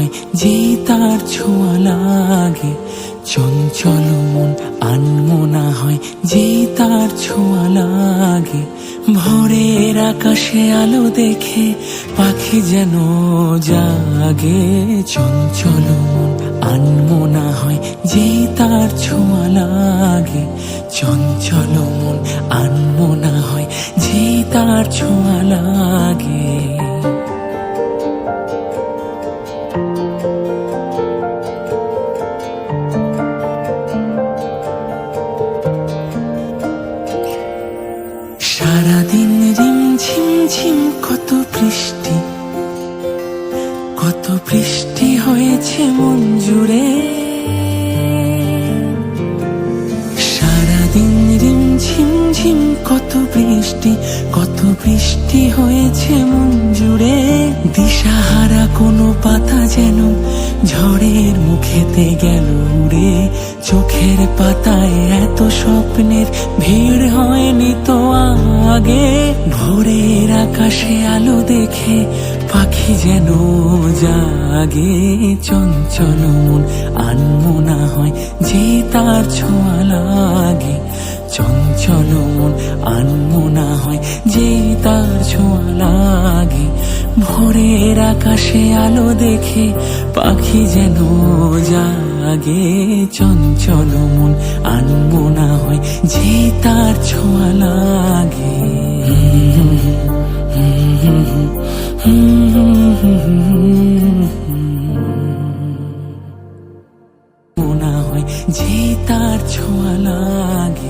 হয় যেই তার ছোঁয়া লাগে, চঞ্চল মন আনমনা হয় যেই তার ছোঁয়া লাগে। ভোরের আকাশে আলো দেখে পাখি যেন জাগে, চঞ্চল মন আনমনা হয় যেই তার ছোঁয়া লাগে, চঞ্চল মন আনমনা হয় যেই তার ছোঁয়া লাগে। সারাদিন রিমঝিম ঝিম কত বৃষ্টি, কত বৃষ্টি হয়েছে মন জুড়ে। সারাদিন রিমঝিম ঝিম কত বৃষ্টি, কত বৃষ্টি হয়েছে মন জুড়ে। দিশাহারা কোনো পাতা যেন ঝড়ের মুখেতে গেল উড়ে, চোখের পাতায় এত স্বপ্নের ভিড় হয়নি তো আগে। ভোরের আকাশে আলো দেখে পাখি যেন জাগে, চঞ্চল মন আনমনা হয় যে তার ছোঁয়া লাগে, চঞ্চল মন আনমনা হয় যে তার ছোঁয়া লাগে। ভোরের আকাশে আলো দেখে পাখি যেন জাগে, চঞ্চল মন আনমনা হয় যে তার ছোঁয়া লাগে। মনা হয় যে তার ছোঁয়া লাগে।